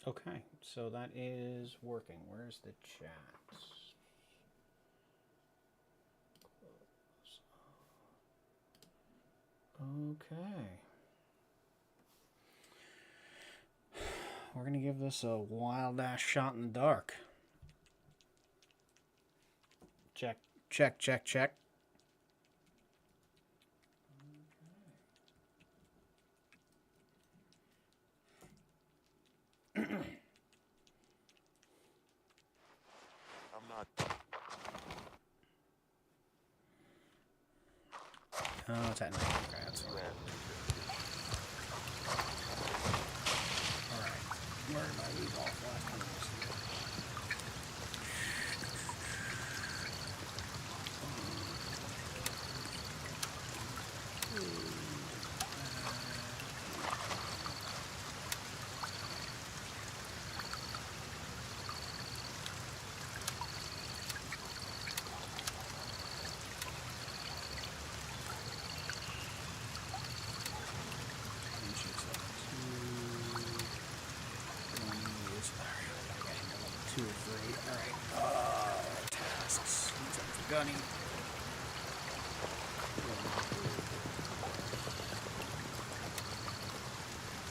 Okay, so that is working. Where's the chat? Okay. We're going to give this a wild ass shot in the dark. Check, check, check, check. I'm not. Oh, it's at night. Okay, that's fine. Alright. Where did I leave off last time I was Two or three. Alright. Tasks. What's up for Gunny?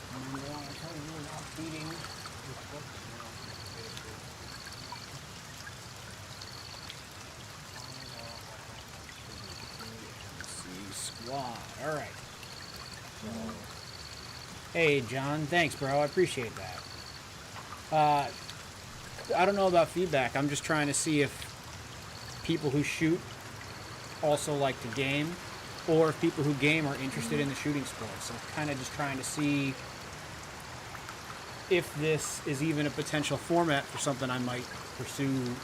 And I want to tell you we're not beating with books now. Squad. Alright. So, hey, John. Thanks, bro. I appreciate that. I don't know about feedback. I'm just trying to see if people who shoot also like to game, or if people who game are interested in the shooting sports. I'm kind of just trying to see if this is even a potential format for something I might pursue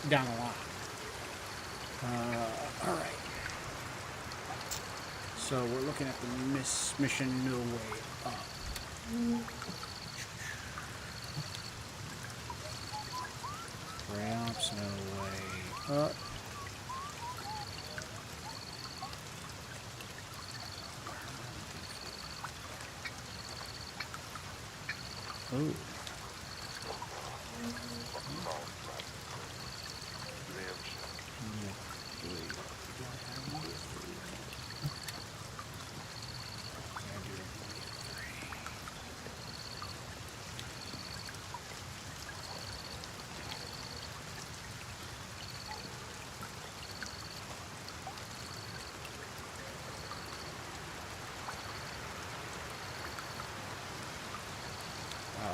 down the line. All right. So we're looking at the mission No Way Up. Perhaps no way up. Ooh.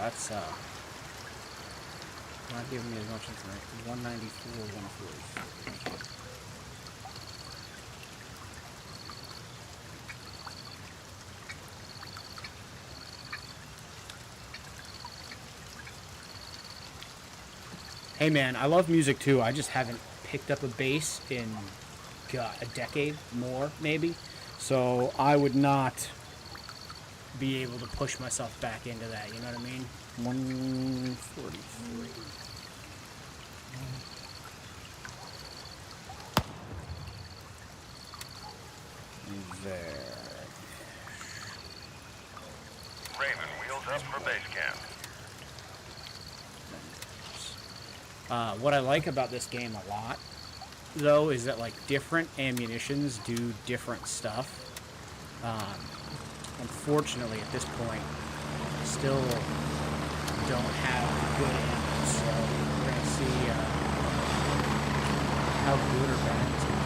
That's not giving me as much information. 194, 140. Hey man, I love music too. I just haven't picked up a bass in a decade more, maybe. So I would not be able to push myself back into that, you know what I mean? 143. There. Raven, wheels up for base camp. What I like about this game a lot, though, is that like different ammunitions do different stuff. Unfortunately, at this point, I still don't have good ammo, so we're gonna see how good or bad it's gonna be.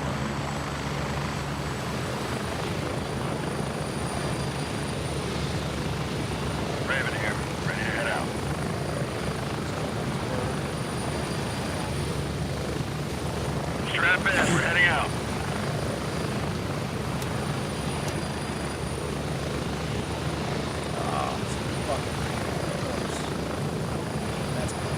Raven here, ready to head out. Strap in, we're heading out. That's cool.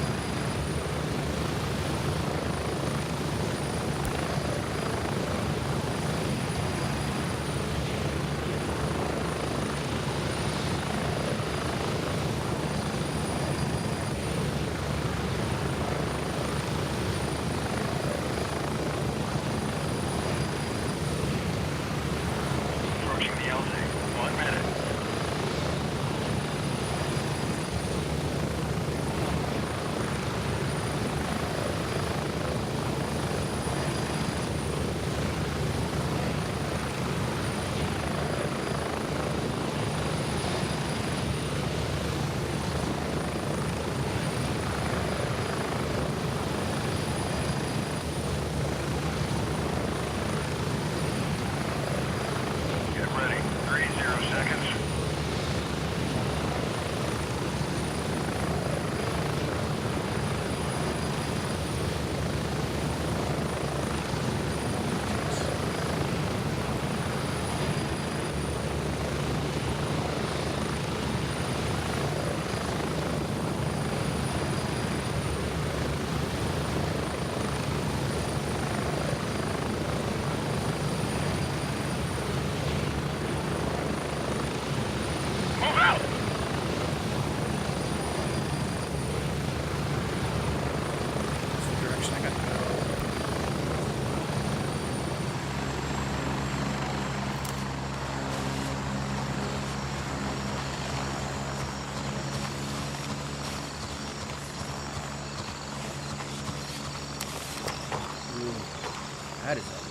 that is ugly.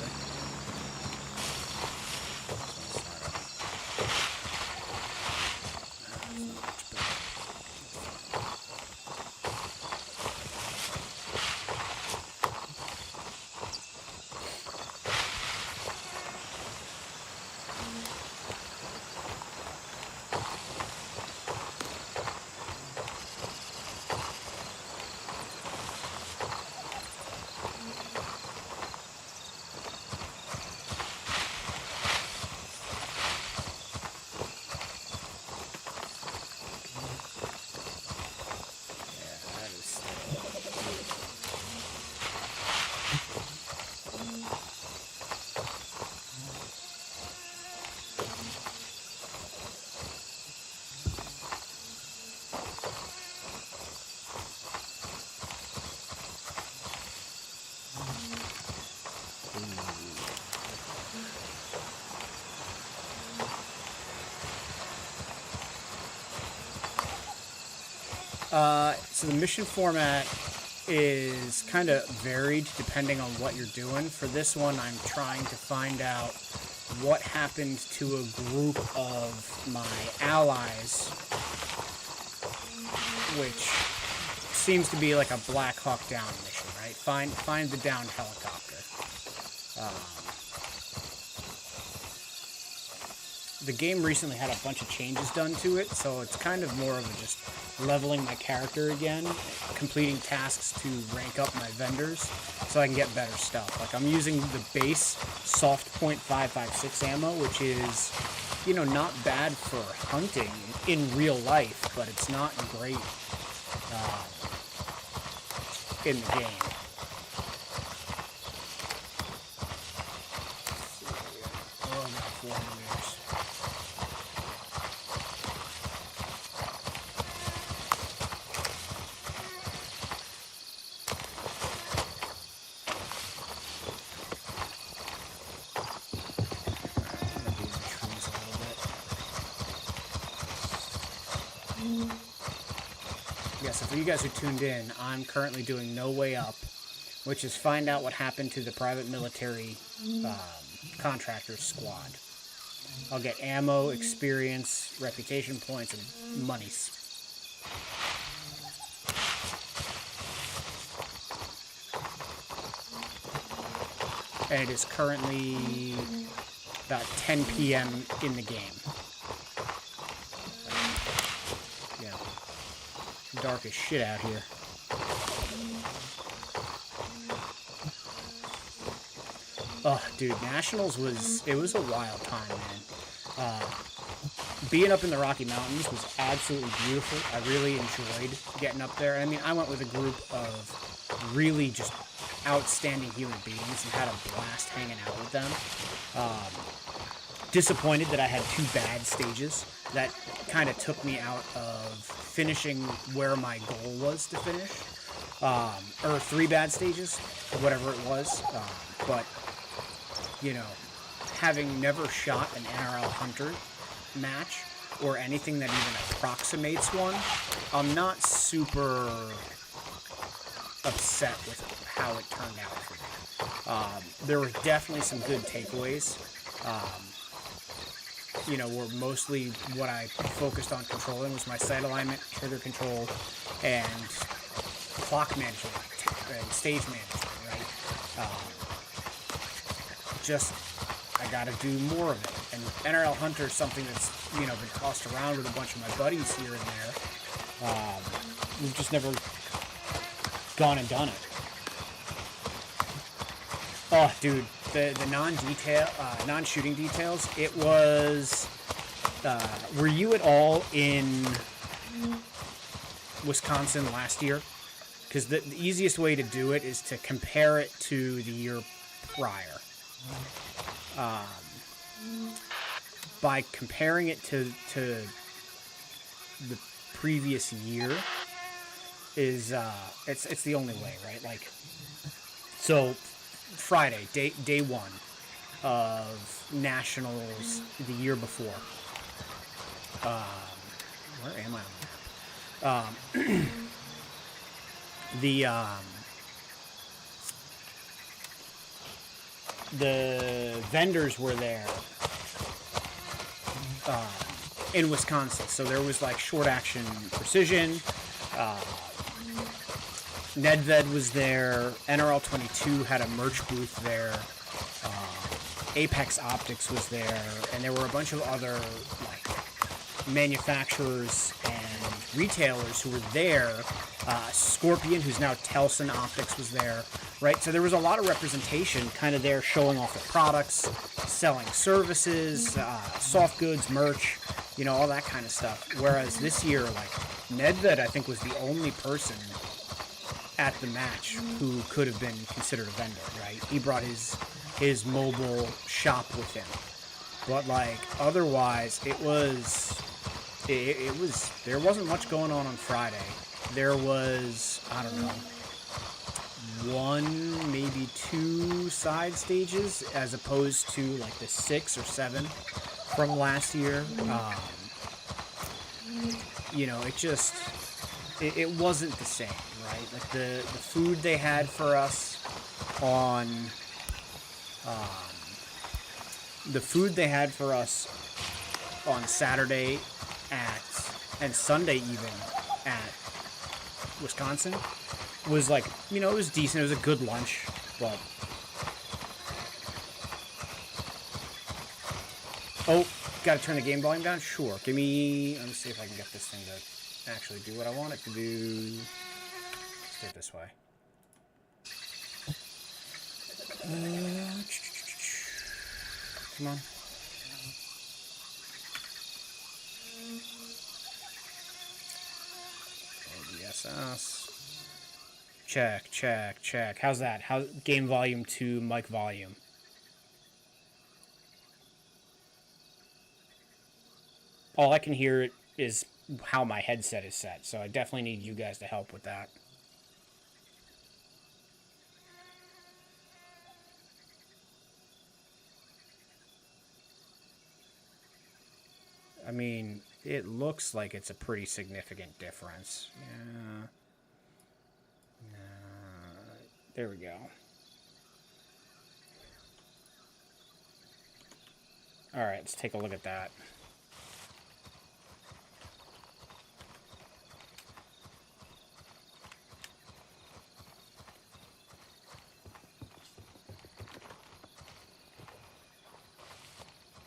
So the mission format is kind of varied depending on what you're doing. For this one, I'm trying to find out what happened to a group of my allies, which seems to be like a Black Hawk Down mission, right? Find the downed helicopter. The game recently had a bunch of changes done to it, so it's kind of more of a just leveling my character again, completing tasks to rank up my vendors so I can get better stuff. Like, I'm using the base soft .556 ammo, which is, you know, not bad for hunting in real life, but it's not great in the game. Oh, I got 4 meters. Yeah, so for you guys who tuned in, I'm currently doing No Way Up, which is find out what happened to the private military contractors squad. I'll get ammo, experience, reputation points, and monies. And it is currently about 10 p.m. in the game. Yeah. Dark as shit out here. Oh, dude, Nationals was a wild time, man. Being up in the Rocky Mountains was absolutely beautiful. I really enjoyed getting up there. I mean, I went with a group of really just outstanding human beings and had a blast hanging out with them. Disappointed that I had 2 bad stages. That kind of took me out of finishing where my goal was to finish. Or 3 bad stages, whatever it was. But, you know, having never shot an NRL Hunter match or anything that even approximates one, I'm not super upset with how it turned out for me. There were definitely some good takeaways. You know, were mostly what I focused on controlling was my sight alignment, trigger control, and clock management and stage management, right? Just, I gotta do more of it. And NRL Hunter is something that's, you know, been tossed around with a bunch of my buddies here and there. We've just never gone and done it. Oh, dude, the non-shooting details, it was, were you at all in Wisconsin last year? Because the easiest way to do it is to compare it to the year prior. By comparing it to the previous year is, it's the only way, right? Like, so Friday, day 1 of Nationals the year before. Where am I on the map? the vendors were there in Wisconsin. So there was like Short Action Precision, Nedved was there, NRL 22 had a merch booth there, Apex Optics was there, and there were a bunch of other like manufacturers and retailers who were there. Scorpion, who's now Telson Optics, was there, right? So there was a lot of representation kind of there, showing off the products, selling services, soft goods, merch, you know, all that kind of stuff. Whereas this year, like, Nedved, I think, was the only person at the match who could have been considered a vendor, right? He brought his mobile shop with him. But, like, otherwise, it was there wasn't much going on Friday. There was, I don't know, one, maybe two side stages as opposed to like the 6 or 7 from last year. You know, it wasn't the same, right? Like the food they had for us on, Saturday and Sunday even at Wisconsin was like, you know, it was decent. It was a good lunch, but gotta turn the game volume down? Sure. Let me see if I can get this thing to actually do what I want it to do. Let's do it this way. Come on. OBSS. Check. How's that? How's game volume to mic volume? All I can hear is how my headset is set, so I definitely need you guys to help with that. I mean, it looks like it's a pretty significant difference. Yeah. There we go. All right, let's take a look at that.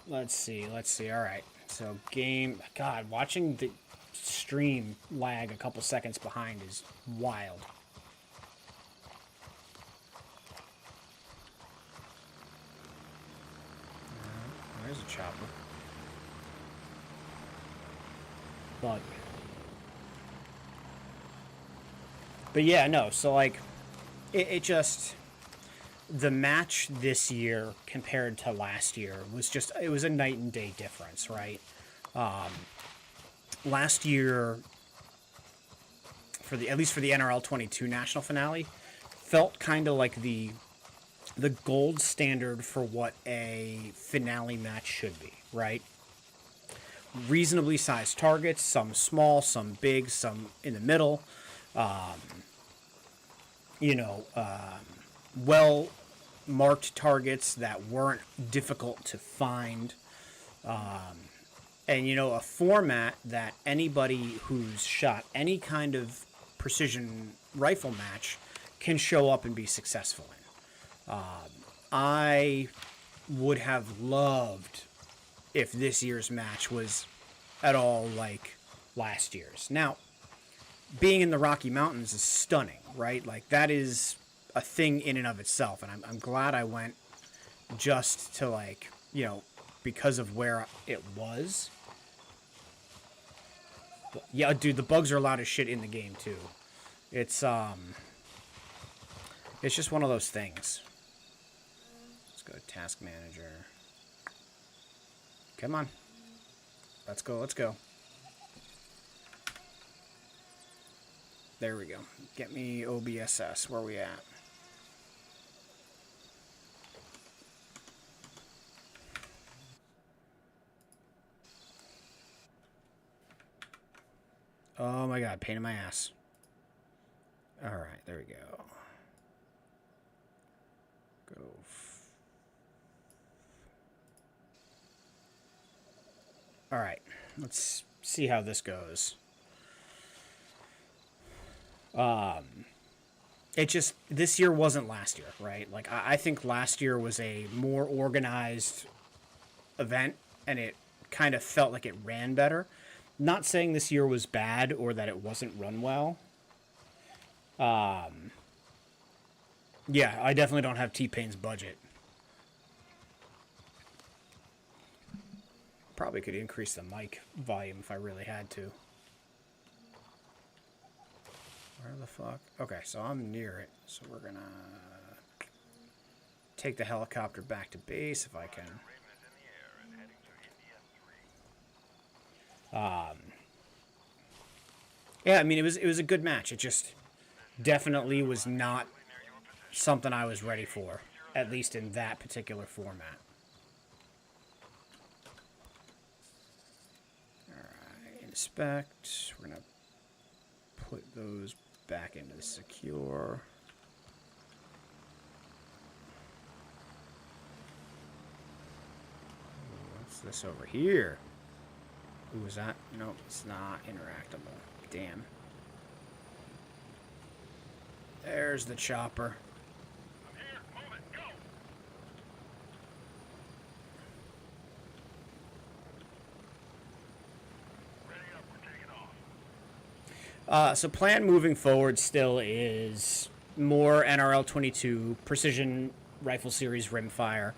Let's see. All right. So God, watching the stream lag a couple seconds behind is wild. There's a chopper. But yeah, no. So like, it just, the match this year compared to last year it was a night and day difference, right? Last year, at least for the NRL 22 national finale, felt kind of like the gold standard for what a finale match should be, right? Reasonably sized targets, some small, some big, some in the middle. Well marked targets that weren't difficult to find. And, a format that anybody who's shot any kind of precision rifle match can show up and be successful in. I would have loved if this year's match was at all like last year's. Now, being in the Rocky Mountains is stunning, right? Like, that is a thing in and of itself, and I'm glad I went just to, like, because of where it was. But, yeah, dude, the bugs are loud as shit in the game, too. It's just one of those things. Let's go to Task Manager. Come on. Let's go. There we go. Get me OBSS. Where are we at? Oh my god, pain in my ass. Alright, there we go. All right, let's see how this goes. It just, this year wasn't last year, right? Like, I think last year was a more organized event, and it kind of felt like it ran better. Not saying this year was bad or that it wasn't run well. Yeah, I definitely don't have T-Pain's budget. Probably could increase the mic volume if I really had to. Where the fuck? Okay, so I'm near it. So we're gonna take the helicopter back to base if I can. Yeah, I mean it was a good match. It just definitely was not something I was ready for, at least in that particular format. Alright, inspect. We're gonna put those back into the secure. What's this over here? Ooh, is that? Nope, it's not interactable. Damn. There's the chopper. I'm here. Move it. Go. Ready up. We're taking off. So plan moving forward still is more NRL 22 Precision Rifle Series rimfire.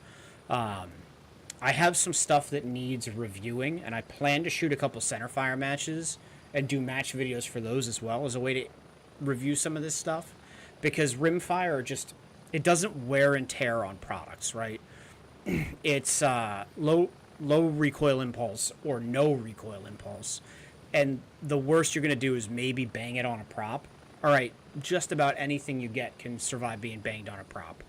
I have some stuff that needs reviewing, and I plan to shoot a couple centerfire matches and do match videos for those as well as a way to review some of this stuff, because rimfire just, it doesn't wear and tear on products, right? It's low recoil impulse or no recoil impulse, and the worst you're gonna do is maybe bang it on a prop. All right, just about anything you get can survive being banged on a prop.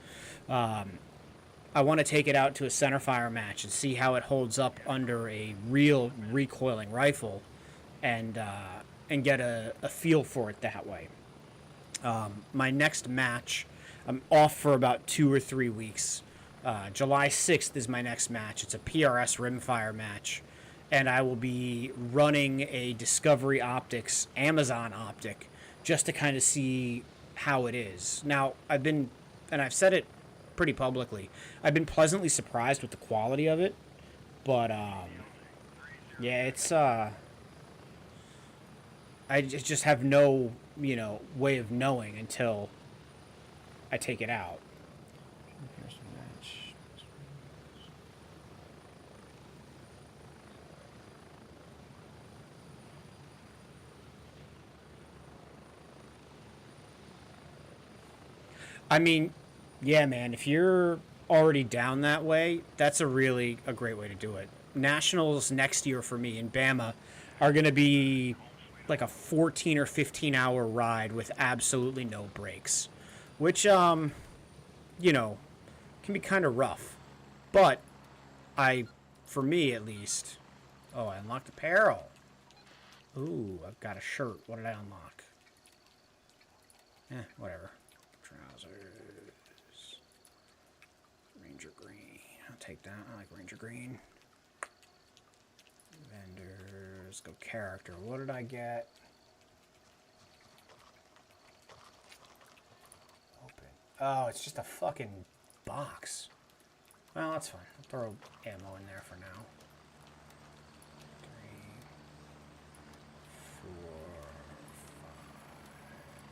I want to take it out to a centerfire match and see how it holds up under a real recoiling rifle, and get a feel for it that way. My next match, I'm off for about 2 or 3 weeks. July 6th is my next match. It's a PRS rimfire match, and I will be running a Discovery Optics Amazon optic just to kind of see how it is. Now, and I've said it pretty publicly, I've been pleasantly surprised with the quality of it, but yeah, it's I just have no way of knowing until I take it out. Here's the match. I mean, yeah, man, if you're already down that way, that's a great way to do it. Nationals next year for me in Bama are going to be like a 14 or 15 hour ride with absolutely no breaks, which, can be kind of rough. But for me at least, oh, I unlocked apparel. Ooh, I've got a shirt. What did I unlock? Whatever. Trousers. Ranger green. I'll take that. I like Ranger green. Vendors. Go character. What did I get? Open. Oh, it's just a fucking box. Well, that's fine. I'll throw ammo in there for now. 3, 4, 5,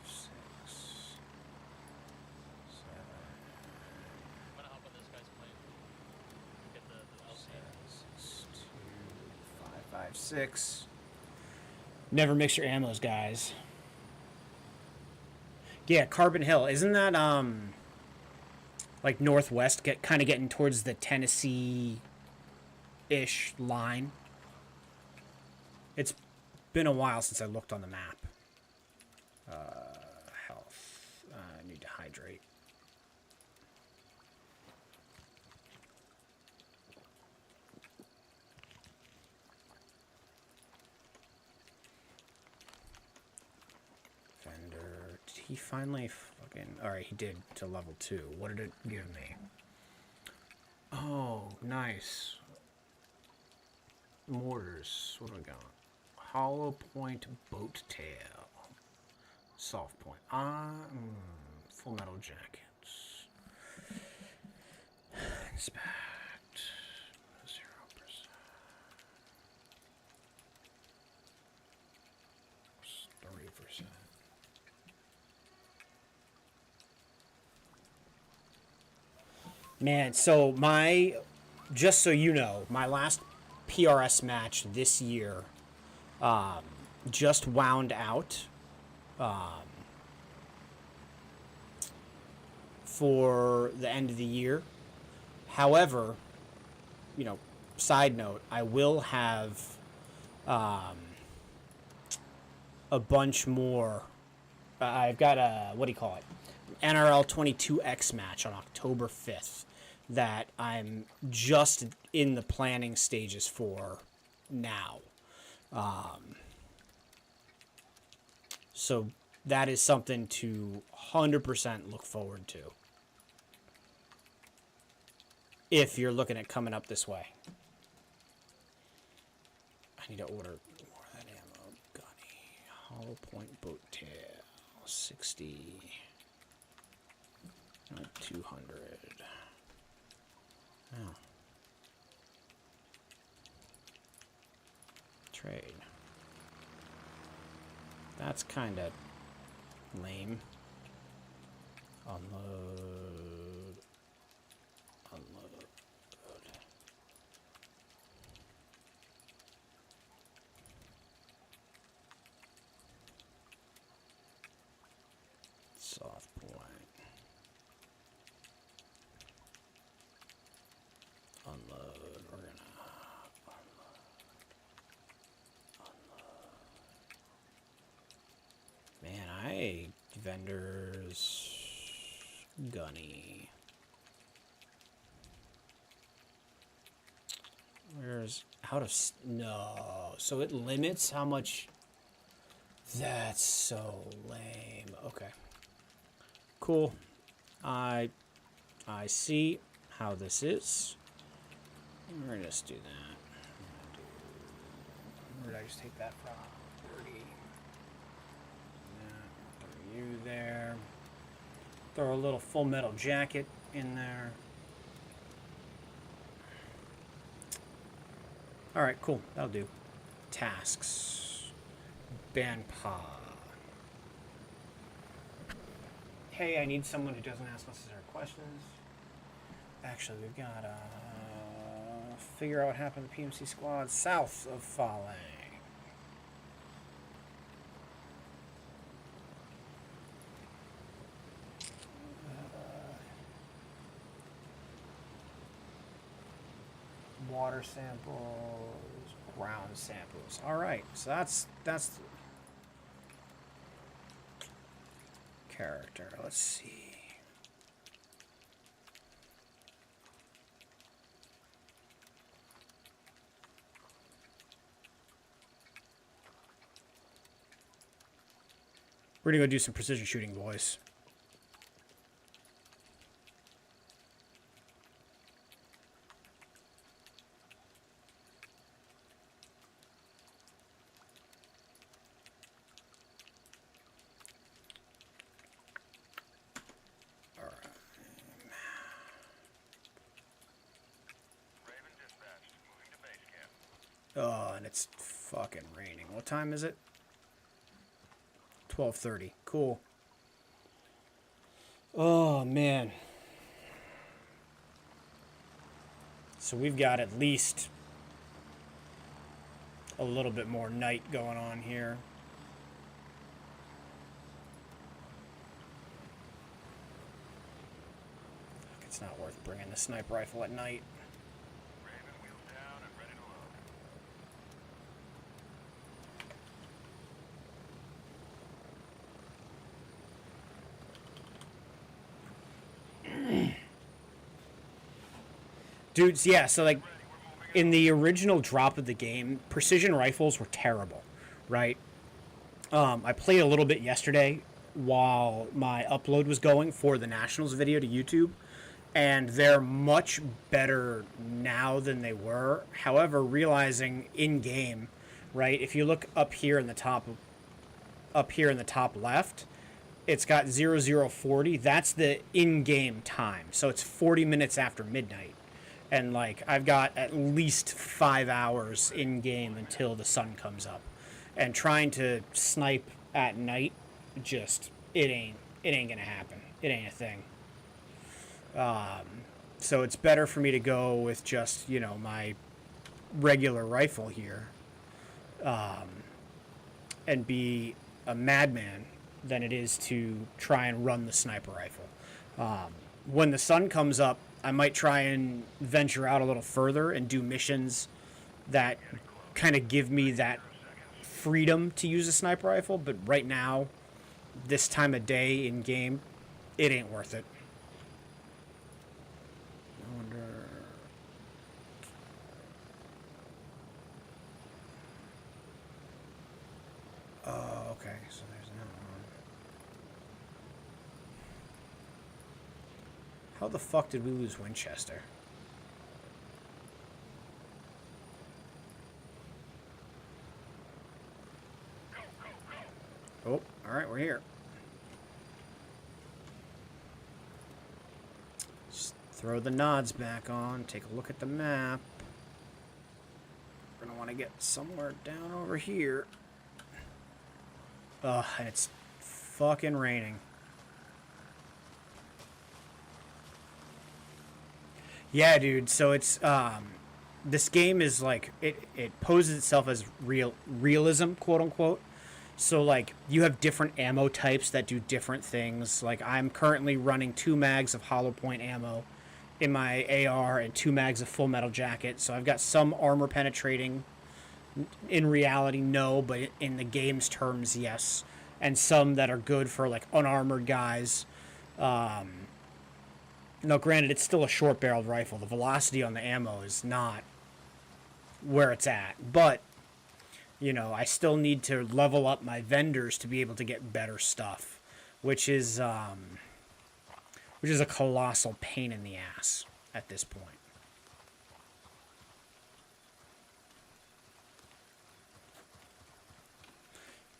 6, 7. I'm gonna hop on this guy's plane. Get the LC. 6, 2, 5, 5, 6. Never mix your ammos, guys. Yeah, Carbon Hill. Isn't that like northwest, kind of getting towards the Tennessee-ish line? It's been a while since I looked on the map. Health. I need to hydrate. Vendor. Did he finally fucking... Alright, he did to level 2. What did it give me? Oh, nice. mortars. What do we got? Hollow point boat tail. Soft point. Full metal jackets. Inspect. 0%. 30%. Man, so just so you know, my last PRS match this year just wound out for the end of the year. However, side note, I will have a bunch more. I've got a, what do you call it? NRL 22X match on October 5th that I'm just in the planning stages for now. So that is something to 100% look forward to if you're looking at coming up this way. I need to order more of that ammo. Gunny. Hollow point boat tail. 60. 200. Oh. Trade. That's kind of lame. Unload. Unload. Soft point. Unload. We're gonna unload. Man, vendors Gunny. Where's out of no? So it limits how much. That's so lame. Okay. Cool. I see how this is. We're gonna just do that. Where did I just take that from? 30. Throw you there. Throw a little full metal jacket in there. Alright, cool. That'll do. Tasks. Banpa. Hey, I need someone who doesn't ask necessary questions. Actually, we've got figure out what happened to the PMC squad south of Falling. Water samples, ground samples. All right, so that's character. Let's see. We're gonna go do some precision shooting, boys. Oh, and it's fucking raining. What time is it? 12:30. Cool. Oh, man. So we've got at least a little bit more night going on here. It's not worth bringing the sniper rifle at night. Dudes, yeah, so like in the original drop of the game, precision rifles were terrible, right? I played a little bit yesterday while my upload was going for the Nationals video to YouTube, and they're much better now than they were. However, realizing in game, right? If you look up here in the top left, it's got 0040. That's the in-game time. So it's 40 minutes after midnight. And like I've got at least 5 hours in game until the sun comes up. And trying to snipe at night, just it ain't gonna happen. It ain't a thing. So it's better for me to go with just, my regular rifle here, and be a madman than it is to try and run the sniper rifle. When the sun comes up, I might try and venture out a little further and do missions that kind of give me that freedom to use a sniper rifle. But right now, this time of day in game, it ain't worth it. I wonder. Oh, okay. So there's that one. How the fuck did we lose Winchester? Oh, all right, we're here. Just throw the nods back on. Take a look at the map. We're gonna want to get somewhere down over here. Ugh, and it's fucking raining. Yeah, dude. So it's this game is like it poses itself as realism, quote unquote. So like you have different ammo types that do different things. Like I'm currently running 2 mags of hollow point ammo in my AR and 2 mags of full metal jacket. So I've got some armor penetrating. In reality, no, but in the game's terms, yes. And some that are good for like unarmored guys. Now, granted, it's still a short-barreled rifle. The velocity on the ammo is not where it's at, but I still need to level up my vendors to be able to get better stuff, which is a colossal pain in the ass at this point.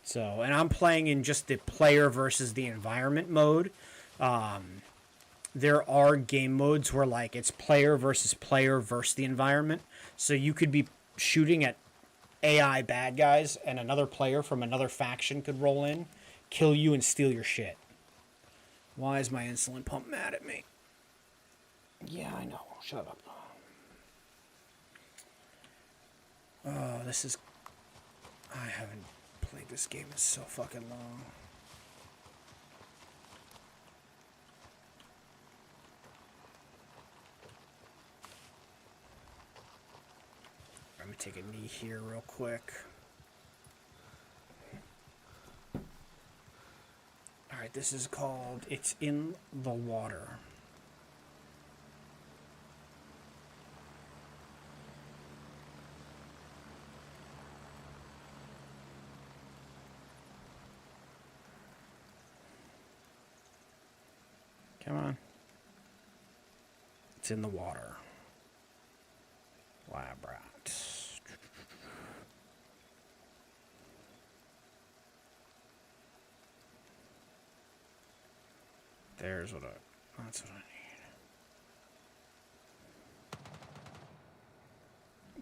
So, and I'm playing in just the player versus the environment mode. There are game modes where like it's player versus the environment. So you could be shooting at AI bad guys and another player from another faction could roll in, kill you, and steal your shit. Why is my insulin pump mad at me? Yeah, I know. Shut up. Oh, this is... I haven't played this game in so fucking long. I'm gonna take a knee here real quick. Alright, this is called It's in the Water. Come on. It's in the water. Lab rat. There's what that's what I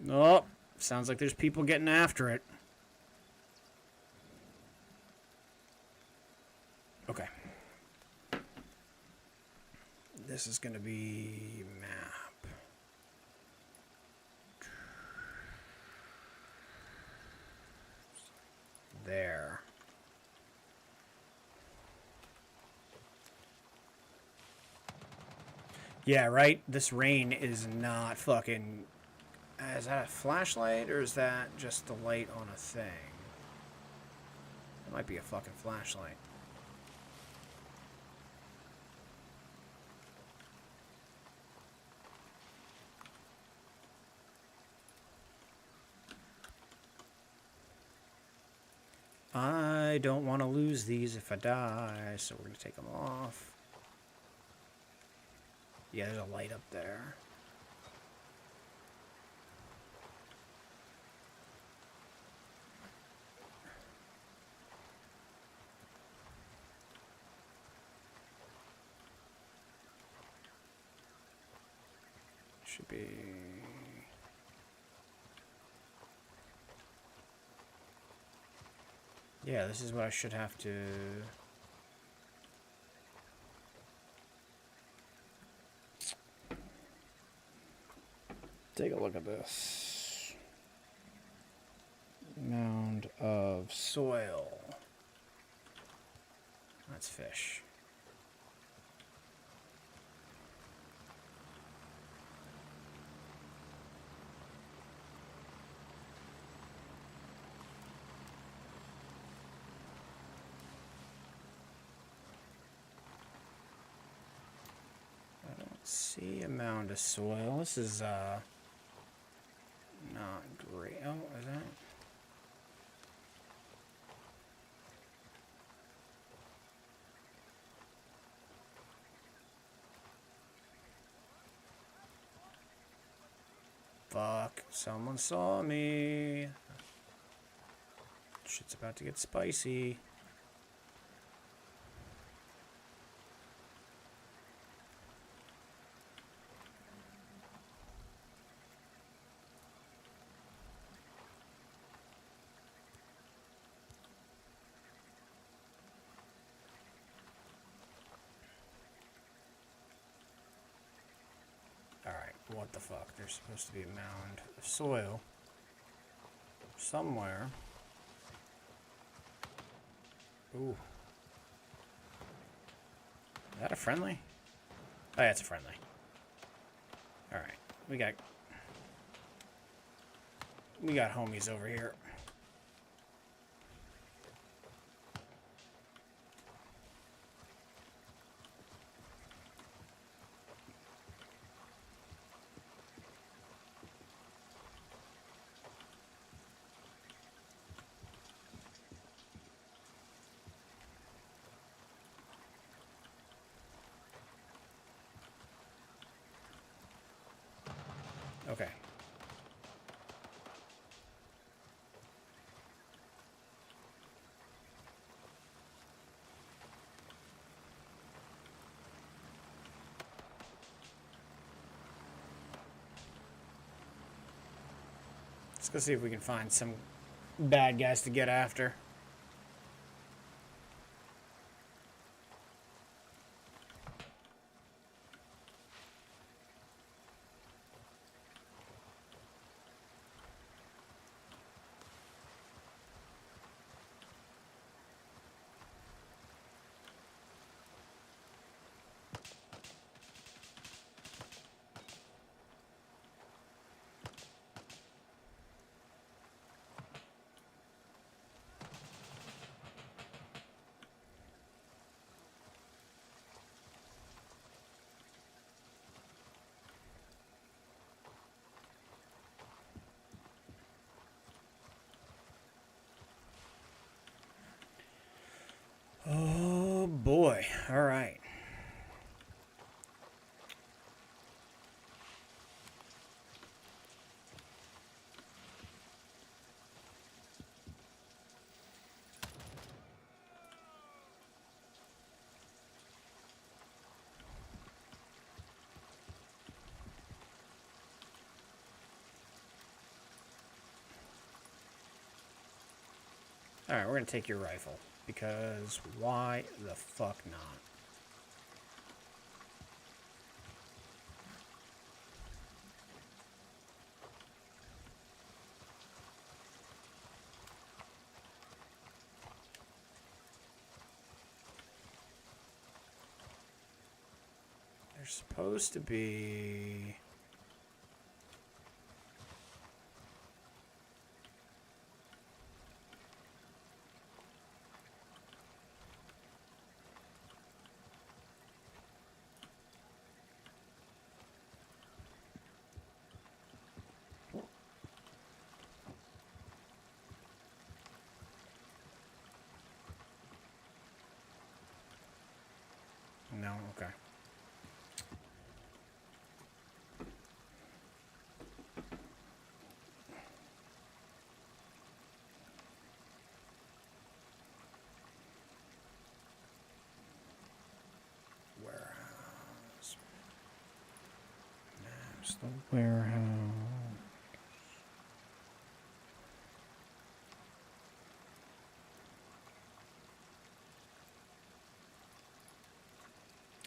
need. Oh, sounds like there's people getting after it. Okay. This is going to be map. There. Yeah, right? This rain is not fucking... Is that a flashlight or is that just the light on a thing? It might be a fucking flashlight. I don't want to lose these if I die, so we're going to take them off. Yeah, there's a light up there. Should be... Yeah, this is what I should have to... Take a look at this. Mound of soil. That's fish. I don't see a mound of soil. This is not great. Oh, is that? Fuck, someone saw me. Shit's about to get spicy. Alright, what the fuck? There's supposed to be a mound of soil somewhere. Ooh. Is that a friendly? Oh, yeah, it's a friendly. Alright, we got homies over here. Okay. Let's go see if we can find some bad guys to get after. Oh boy. All right. All right, we're going to take your rifle because why the fuck not? There's supposed to be... No? Okay. There's the warehouse.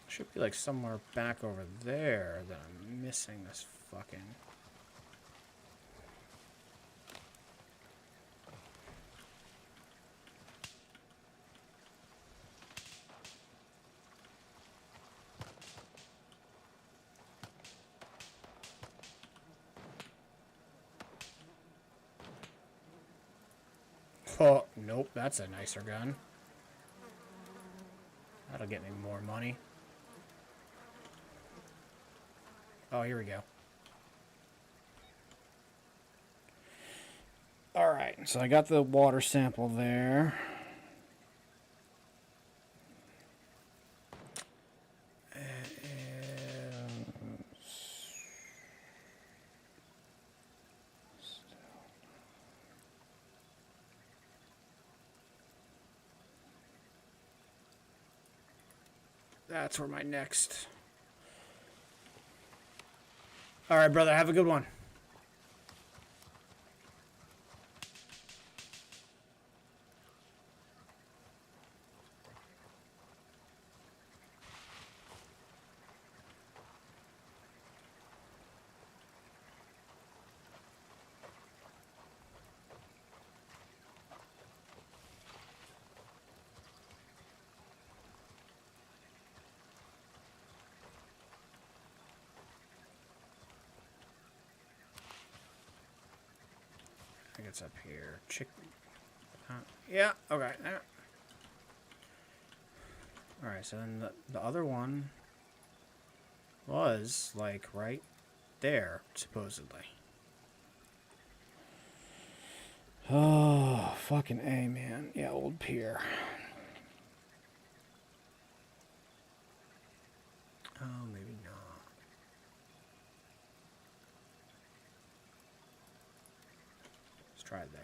Should be like somewhere back over there that I'm missing this fucking... Oh, nope, that's a nicer gun. That'll get me more money. Oh, here we go. Alright, so I got the water sample there. That's where my next... Alright, brother, have a good one. I think it's up here. Yeah, okay. Alright, so then the other one was, like, right there, supposedly. Oh, fucking A, man. Yeah, old pier. Oh, maybe not. Let's try it there.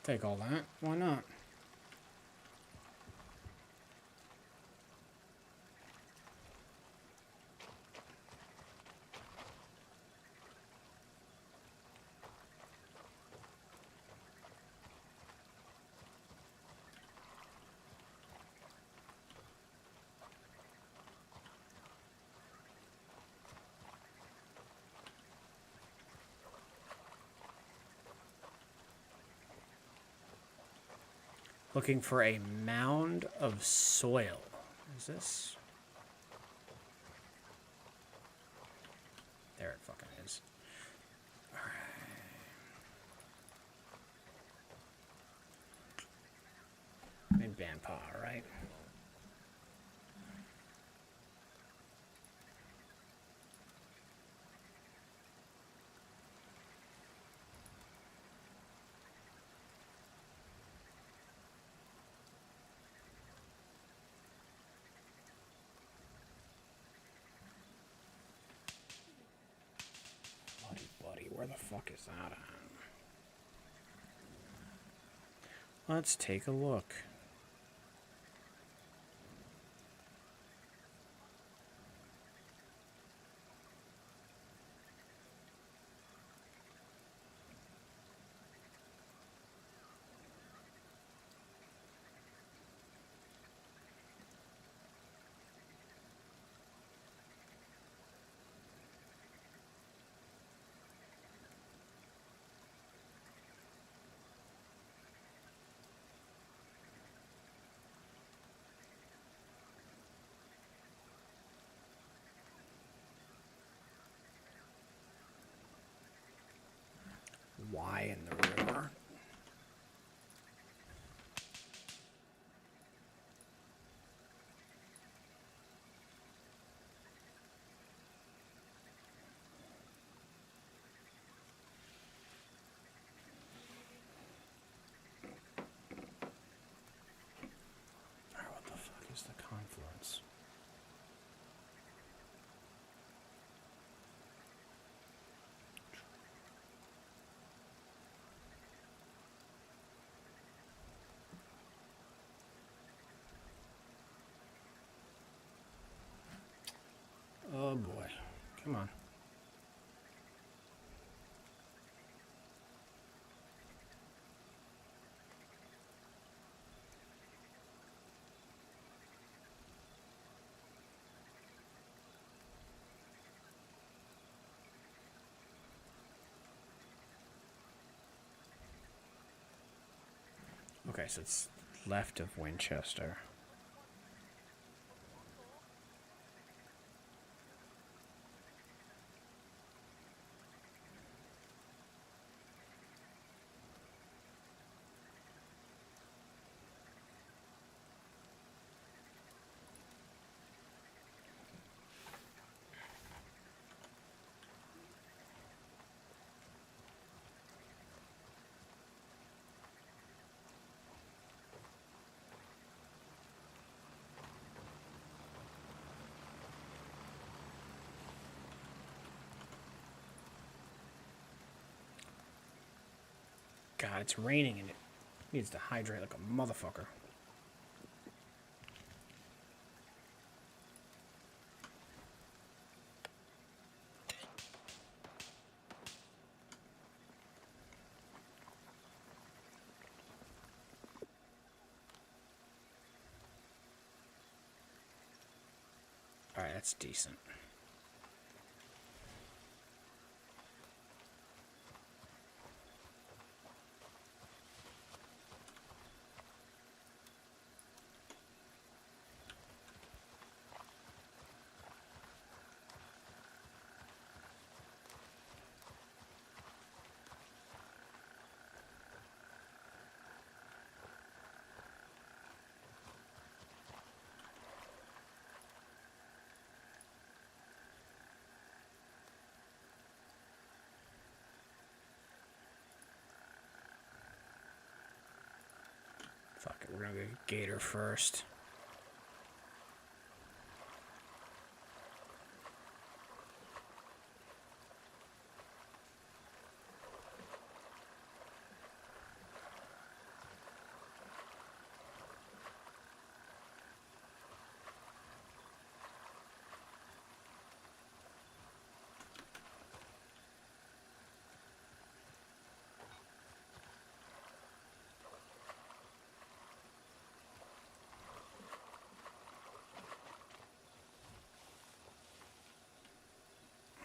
Take all that. Why not? Looking for a mound of soil. Is this? There it fucking is. Alright. Made Bandpaw, right? Buddy, where the fuck is that at? Let's take a look. Y in the river. Alright, what the fuck is the confluence? Oh boy. Come on. Okay, so it's left of Winchester. God, it's raining and it needs to hydrate like a motherfucker. Alright, that's decent. Fuck it, we're gonna go gator first.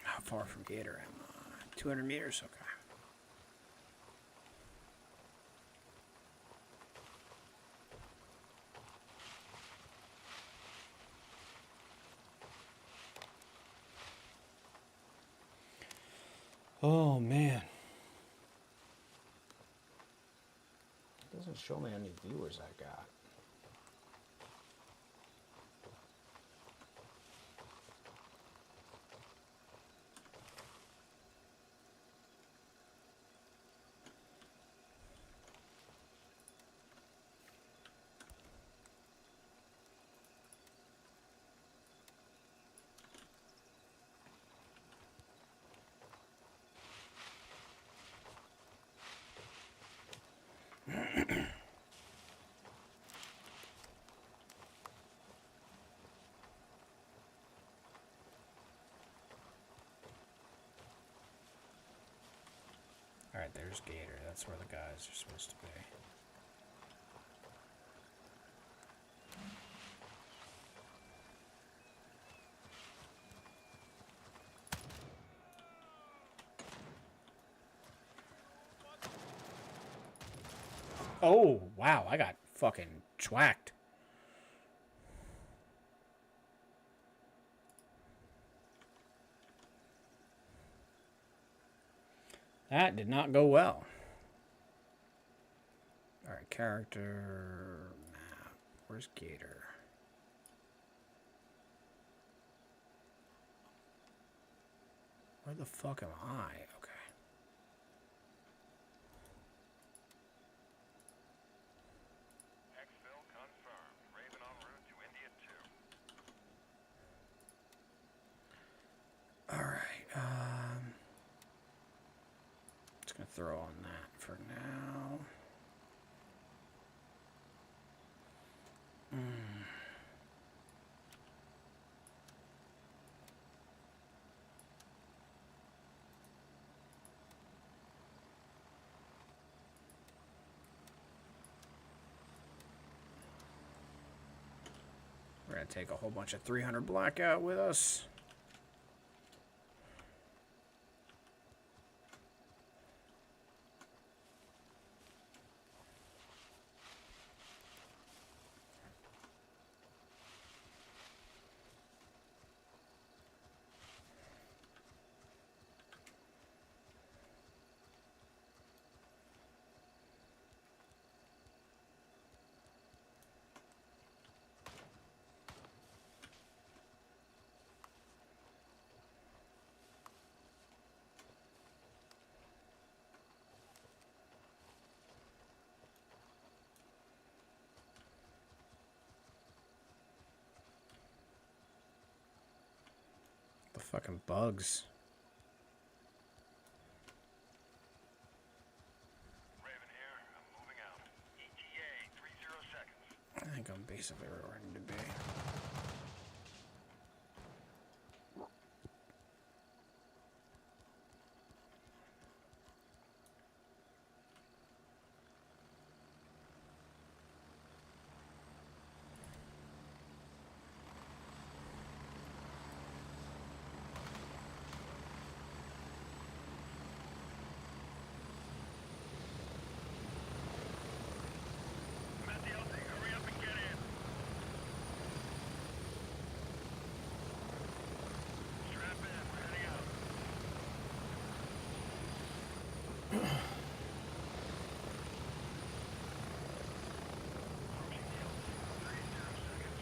How far from gator am I? 200 meters? Okay. Oh man. It doesn't show me how many viewers I got. Alright, there's gator. That's where the guys are supposed to be. Oh, wow, I got fucking schwacked. That did not go well. Alright, character map. Where's Gator? Where the fuck am I? Okay. Exfil confirmed. Raven en route to India 2. Alright, just gonna throw on that for now. We're gonna take a whole bunch of 300 blackout with us. The fucking bugs. Raven here. I'm moving out. ETA 30 seconds. I think I'm basically where I need to be. I'm at the LZ. Hurry up and get in. Strap in. We're heading out. Approaching the LZ. 30 seconds.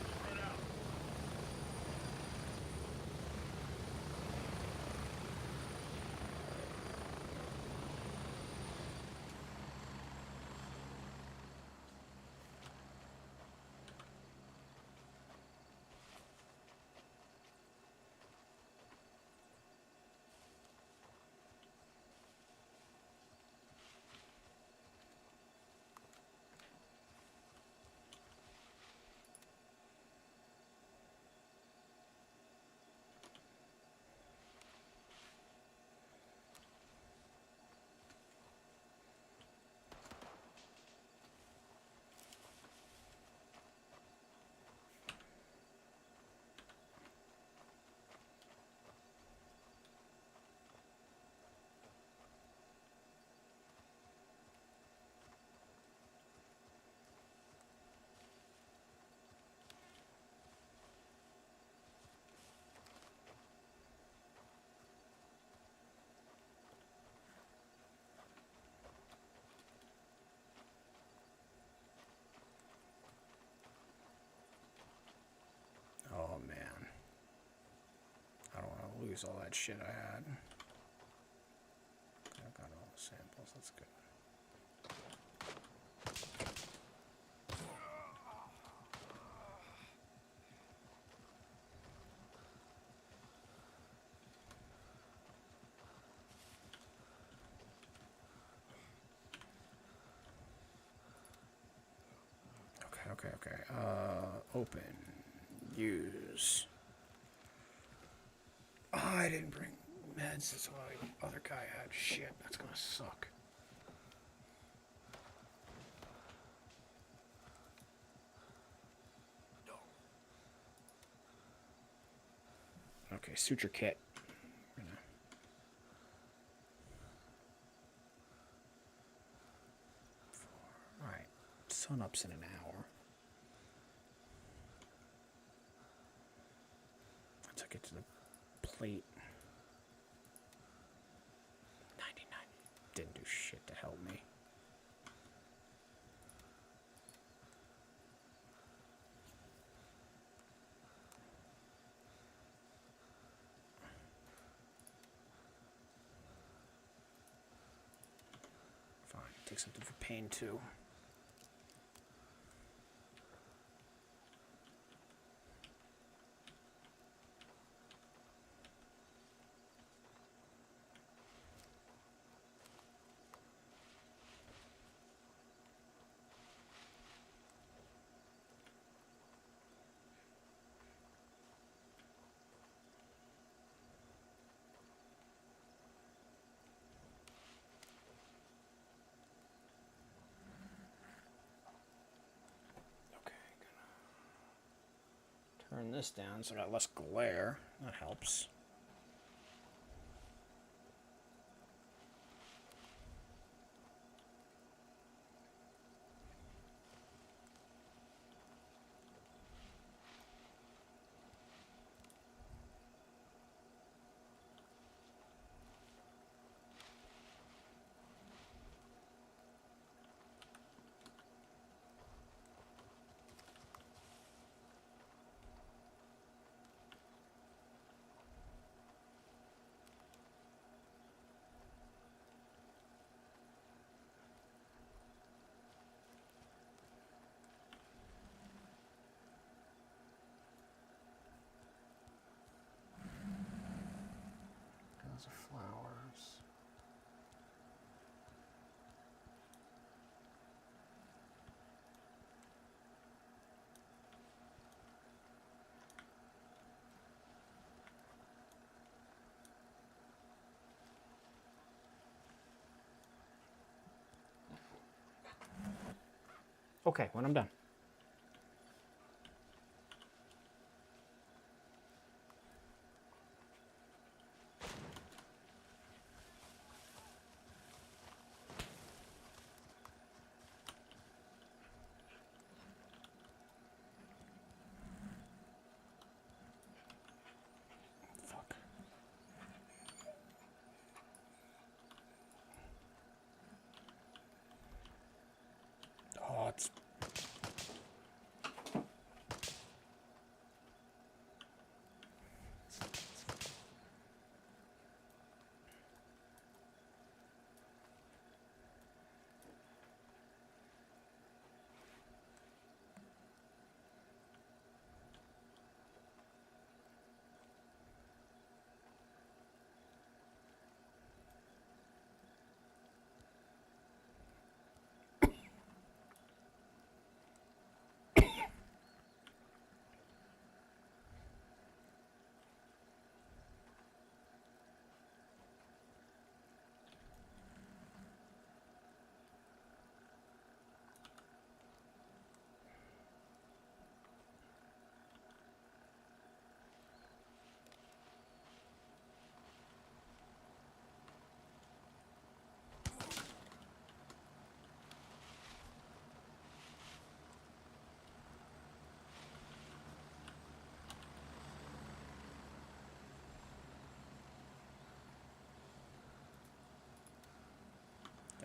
Spread out. Oh man. I don't want to lose all that shit I had. I've got all the samples, that's good. Okay. Open. Use. Oh, I didn't bring meds. That's why the other guy had. Shit, that's gonna suck. Okay, suture kit. Alright, sun up's in an hour. Once I get to the plate. 99. Didn't do shit to help me. Fine, take something for pain too. Turn this down so I got less glare. That helps. Those are flowers. Okay, when I'm done. Fuck. Oh, it's...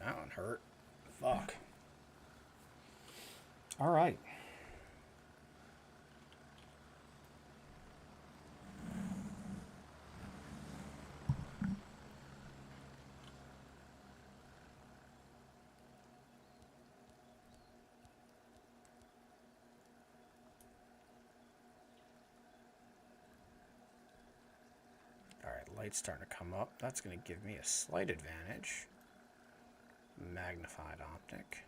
That one hurt. Fuck. All right. All right, light's starting to come up. That's going to give me a slight advantage. Magnified optic.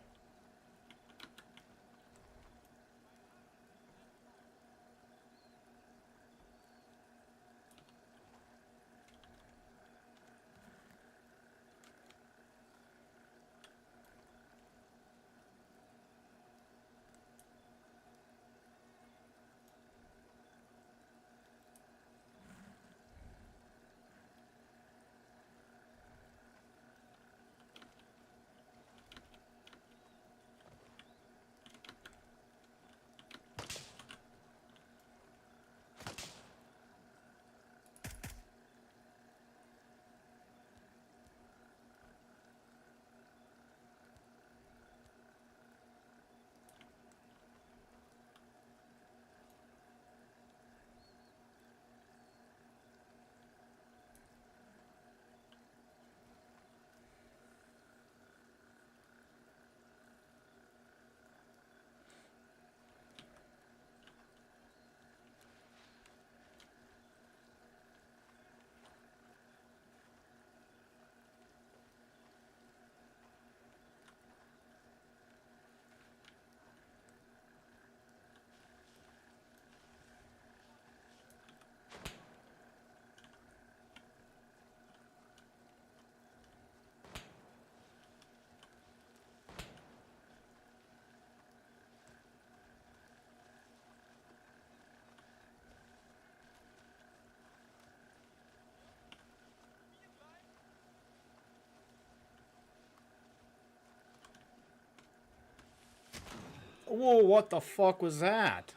Whoa, what the fuck was that?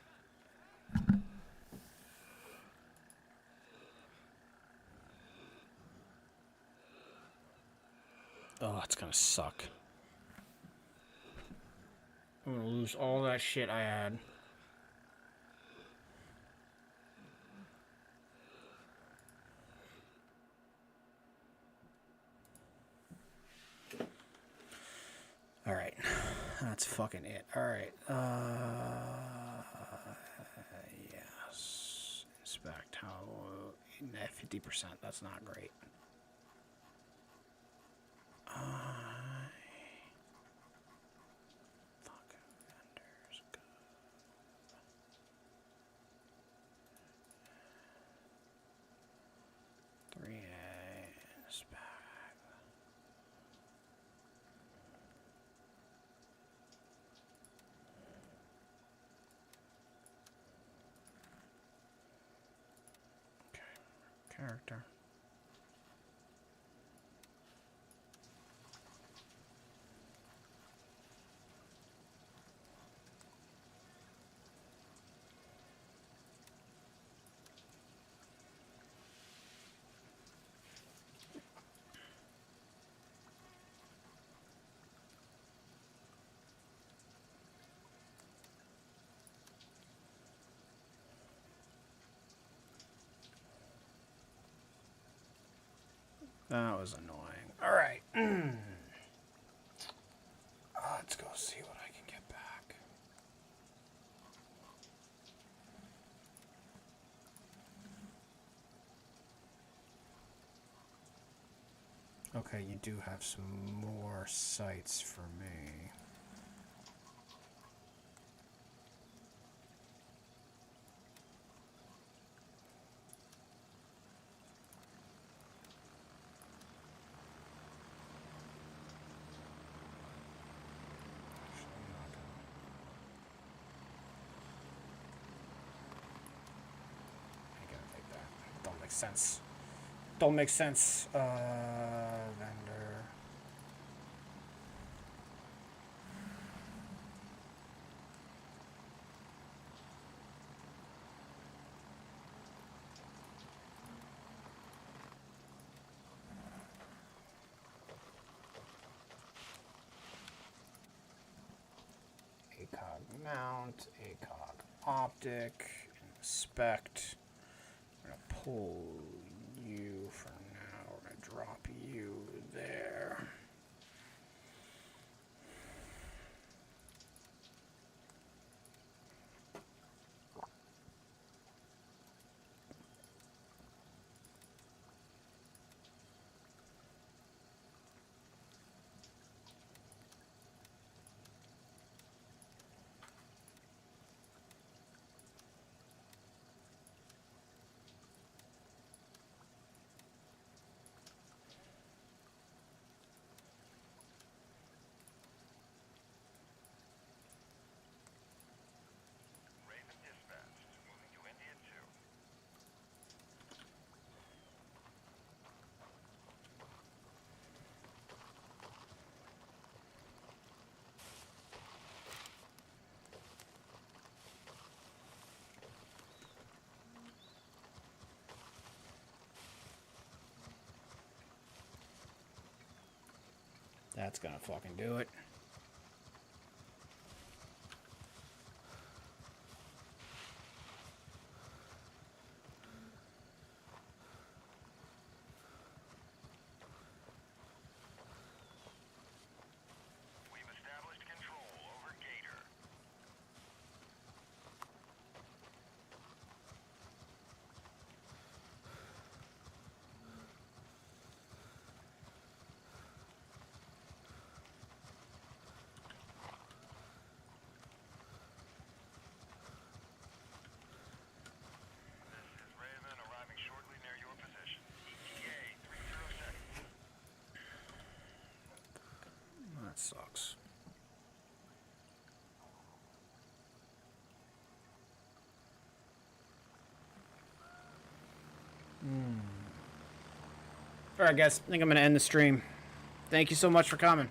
Oh, it's gonna suck. I'm gonna lose all that shit I had. Alright. That's fucking it. Alright. Yes. Inspect how... 50%. That's not great. Fuck. Vendors. Go. 3A. Inspect. Character. That was annoying. All right. Let's go see what I can get back. Okay, you do have some more sites for me. I gotta take that. Don't make sense. Don't make sense. Vendor. ACOG mount, ACOG optic, inspect. I'm gonna pull you for now. We're gonna drop you there. Raven dispatched. Moving to India 2. That's gonna fucking do it. We've established control over Gator. This is Raven arriving shortly near your position. ETA 30 seconds. That sucks. All right, guys. I think I'm gonna end the stream. Thank you so much for coming.